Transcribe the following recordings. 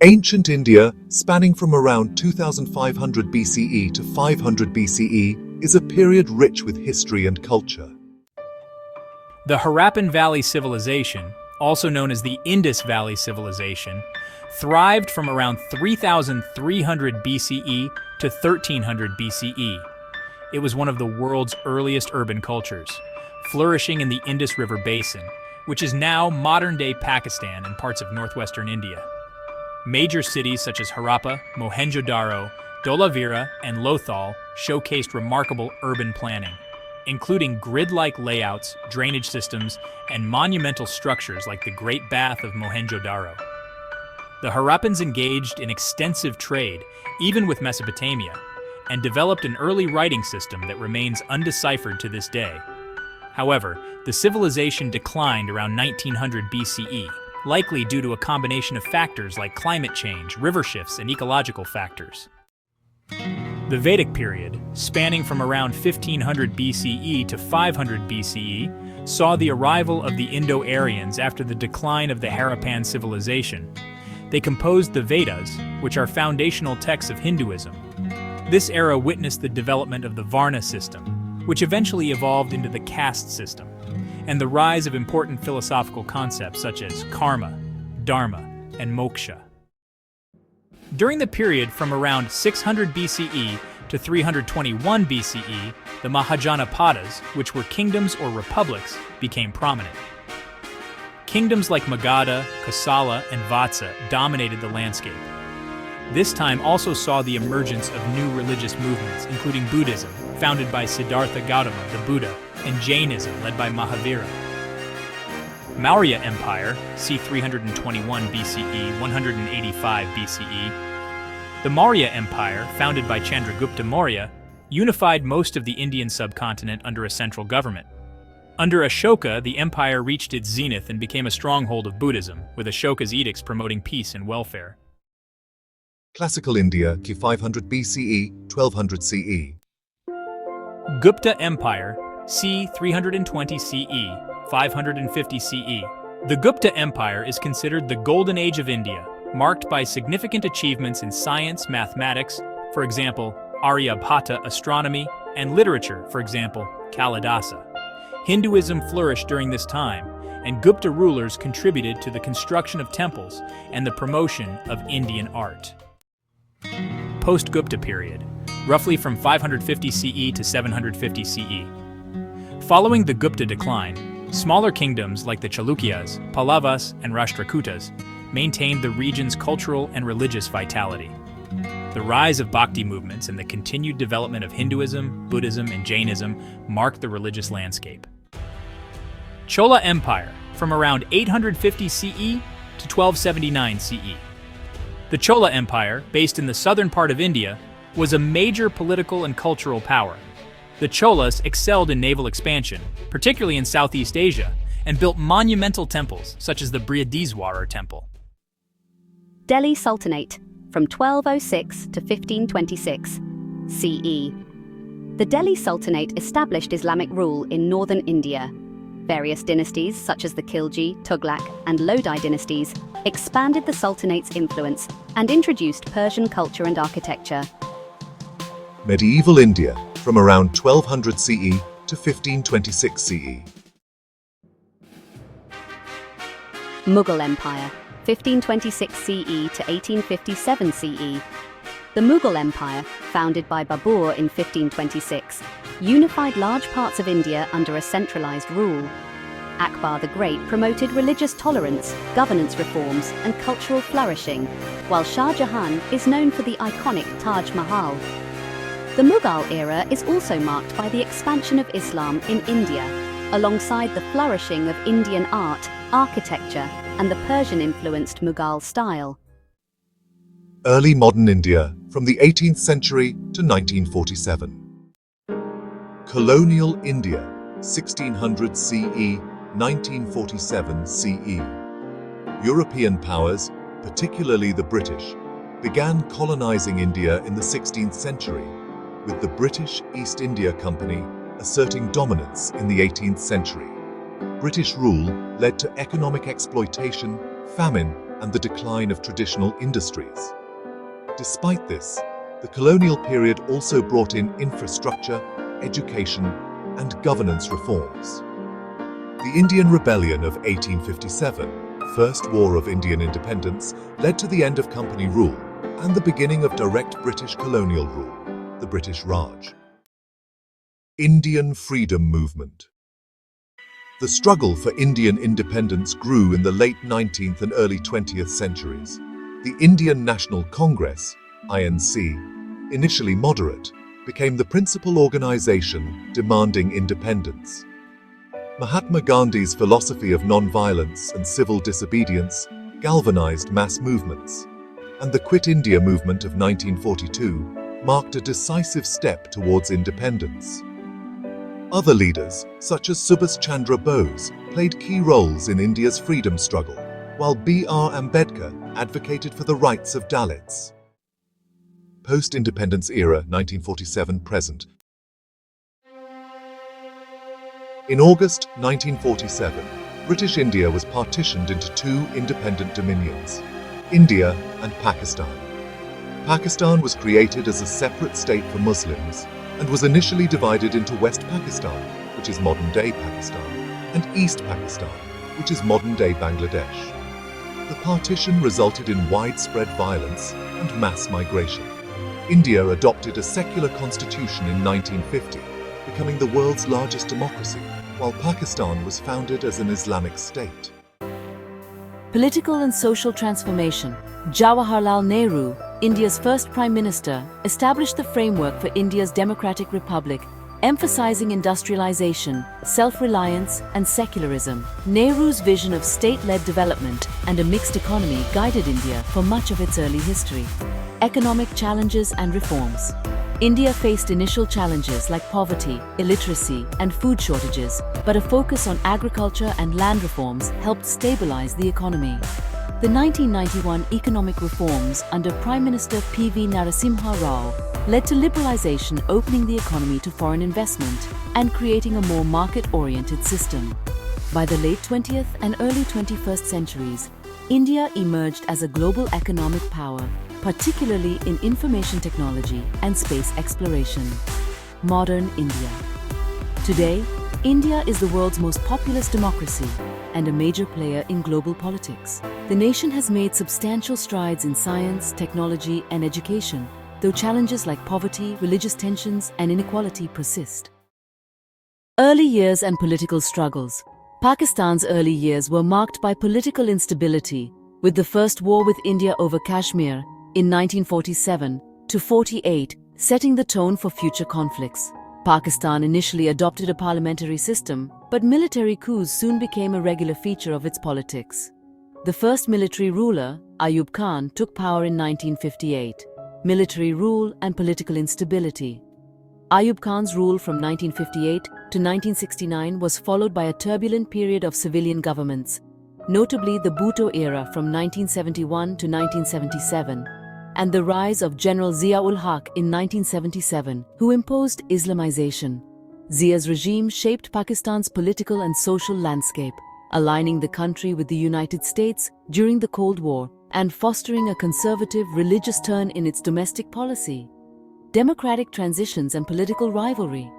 Ancient India, spanning from around 2500 BCE to 500 BCE, is a period rich with history and culture. The Harappan Valley Civilization, also known as the Indus Valley Civilization, thrived from around 3300 BCE to 1300 BCE. It was one of the world's earliest urban cultures, flourishing in the Indus River Basin, which is now modern-day Pakistan and parts of northwestern India. Major cities such as Harappa, Mohenjo-daro, Dholavira, and Lothal showcased remarkable urban planning, including grid-like layouts, drainage systems, and monumental structures like the Great Bath of Mohenjo-daro. The Harappans engaged in extensive trade, even with Mesopotamia, and developed an early writing system that remains undeciphered to this day. However, the civilization declined around 1900 BCE, likely due to a combination of factors like climate change, river shifts, and ecological factors. The Vedic period, spanning from around 1500 BCE to 500 BCE, saw the arrival of the Indo-Aryans after the decline of the Harappan civilization. They composed the Vedas, which are foundational texts of Hinduism. This era witnessed the development of the Varna system, which eventually evolved into the caste system, and the rise of important philosophical concepts such as karma, dharma, and moksha. During the period from around 600 BCE to 321 BCE, the Mahajanapadas, which were kingdoms or republics, became prominent. Kingdoms like Magadha, Kosala, and Vatsa dominated the landscape. This time also saw the emergence of new religious movements, including Buddhism, founded by Siddhartha Gautama, the Buddha, and Jainism, led by Mahavira. Maurya Empire, c. 321 BCE, 185 BCE. The Maurya Empire, founded by Chandragupta Maurya, unified most of the Indian subcontinent under a central government. Under Ashoka, the empire reached its zenith and became a stronghold of Buddhism, with Ashoka's edicts promoting peace and welfare. Classical India, c. 500 BCE, 1200 CE. Gupta Empire, c. 320 CE, 550 CE. The Gupta Empire is considered the golden age of India, marked by significant achievements in science, mathematics, for example, Aryabhata astronomy, and literature, for example, Kalidasa. Hinduism flourished during this time, and Gupta rulers contributed to the construction of temples and the promotion of Indian art. Post-Gupta period, roughly from 550 CE to 750 CE. Following the Gupta decline, smaller kingdoms like the Chalukyas, Pallavas, and Rashtrakutas maintained the region's cultural and religious vitality. The rise of Bhakti movements and the continued development of Hinduism, Buddhism, and Jainism marked the religious landscape. Chola Empire, from around 850 CE to 1279 CE. The Chola Empire, based in the southern part of India, was a major political and cultural power. The Cholas excelled in naval expansion, particularly in Southeast Asia, and built monumental temples, such as the Brihadiswarar Temple. Delhi Sultanate, from 1206 to 1526 CE. The Delhi Sultanate established Islamic rule in northern India. Various dynasties, such as the Khilji, Tughlaq, and Lodi dynasties, expanded the Sultanate's influence and introduced Persian culture and architecture. Medieval India, from around 1200 CE to 1526 CE. Mughal Empire, 1526 CE to 1857 CE. The Mughal Empire, founded by Babur in 1526, unified large parts of India under a centralized rule. Akbar the Great promoted religious tolerance, governance reforms, and cultural flourishing, while Shah Jahan is known for the iconic Taj Mahal. The Mughal era is also marked by the expansion of Islam in India, alongside the flourishing of Indian art, architecture, and the Persian-influenced Mughal style. Early modern India, from the 18th century to 1947. Colonial India, 1600 CE, 1947 CE. European powers, particularly the British, began colonizing India in the 16th century, with the British East India Company asserting dominance in the 18th century. British rule led to economic exploitation, famine, and the decline of traditional industries. Despite this, the colonial period also brought in infrastructure, education, and governance reforms. The Indian Rebellion of 1857, First War of Indian Independence, led to the end of company rule and the beginning of direct British colonial rule, the British Raj. Indian Freedom Movement. The struggle for Indian independence grew in the late 19th and early 20th centuries. The Indian National Congress, INC, initially moderate, became the principal organization demanding independence. Mahatma Gandhi's philosophy of non-violence and civil disobedience galvanized mass movements, and the Quit India movement of 1942 marked a decisive step towards independence. Other leaders, such as Subhas Chandra Bose, played key roles in India's freedom struggle, while B.R. Ambedkar advocated for the rights of Dalits. Post-independence era 1947-present. In August 1947, British India was partitioned into two independent dominions, India and Pakistan. Pakistan was created as a separate state for Muslims and was initially divided into West Pakistan, which is modern-day Pakistan, and East Pakistan, which is modern-day Bangladesh. The partition resulted in widespread violence and mass migration. India adopted a secular constitution in 1950, becoming the world's largest democracy, while Pakistan was founded as an Islamic state. Political and social transformation. Jawaharlal Nehru, India's first Prime Minister, established the framework for India's democratic republic, emphasizing industrialization, self-reliance, and secularism. Nehru's vision of state-led development and a mixed economy guided India for much of its early history. Economic challenges and reforms. India faced initial challenges like poverty, illiteracy, and food shortages, but a focus on agriculture and land reforms helped stabilize the economy. The 1991 economic reforms under Prime Minister P.V. Narasimha Rao led to liberalization, opening the economy to foreign investment and creating a more market-oriented system. By the late 20th and early 21st centuries, India emerged as a global economic power, particularly in information technology and space exploration. Modern India. Today, India is the world's most populous democracy and a major player in global politics. The nation has made substantial strides in science, technology, and education, though challenges like poverty, religious tensions, and inequality persist. Early years and political struggles. Pakistan's early years were marked by political instability, with the first war with India over Kashmir in 1947 to 48 setting the tone for future conflicts. Pakistan initially adopted a parliamentary system, but military coups soon became a regular feature of its politics. The first military ruler, Ayub Khan, took power in 1958. Military rule and political instability. Ayub Khan's rule from 1958 to 1969 was followed by a turbulent period of civilian governments, notably the Bhutto era from 1971 to 1977, and the rise of General Zia-ul-Haq in 1977, who imposed Islamization. Zia's regime shaped Pakistan's political and social landscape, aligning the country with the United States during the Cold War and fostering a conservative religious turn in its domestic policy. Democratic transitions and political rivalry.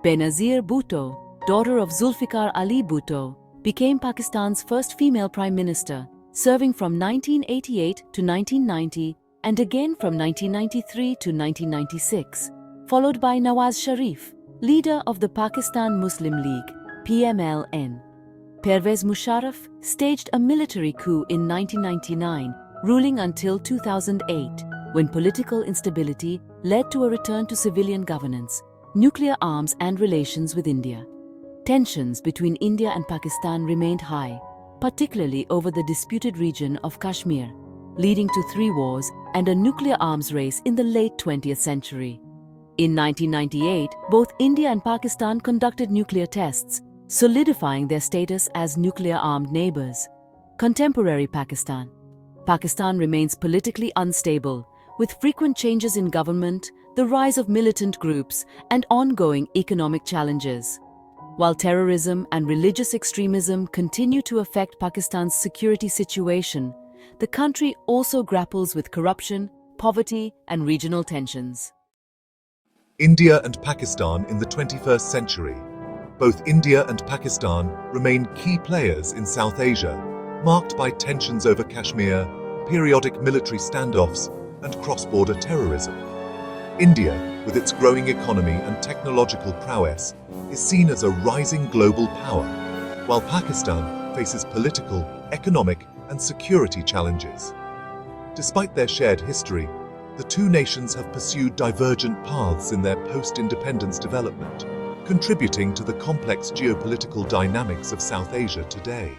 Benazir Bhutto, daughter of Zulfikar Ali Bhutto, became Pakistan's first female prime minister, serving from 1988 to 1990 and again from 1993 to 1996, followed by Nawaz Sharif, leader of the Pakistan Muslim League, PMLN. Pervez Musharraf staged a military coup in 1999, ruling until 2008, when political instability led to a return to civilian governance, nuclear arms and relations with India. Tensions between India and Pakistan remained high, particularly over the disputed region of Kashmir, leading to 3 wars and a nuclear arms race in the late 20th century. In 1998, both India and Pakistan conducted nuclear tests, solidifying their status as nuclear-armed neighbors. Contemporary Pakistan. Pakistan remains politically unstable, with frequent changes in government, the rise of militant groups, and ongoing economic challenges. While terrorism and religious extremism continue to affect Pakistan's security situation, the country also grapples with corruption, poverty, and regional tensions. India and Pakistan in the 21st century. Both India and Pakistan remain key players in South Asia, marked by tensions over Kashmir, periodic military standoffs, and cross-border terrorism. India, with its growing economy and technological prowess, is seen as a rising global power, while Pakistan faces political, economic, and security challenges. Despite their shared history, the two nations have pursued divergent paths in their post-independence development, contributing to the complex geopolitical dynamics of South Asia today.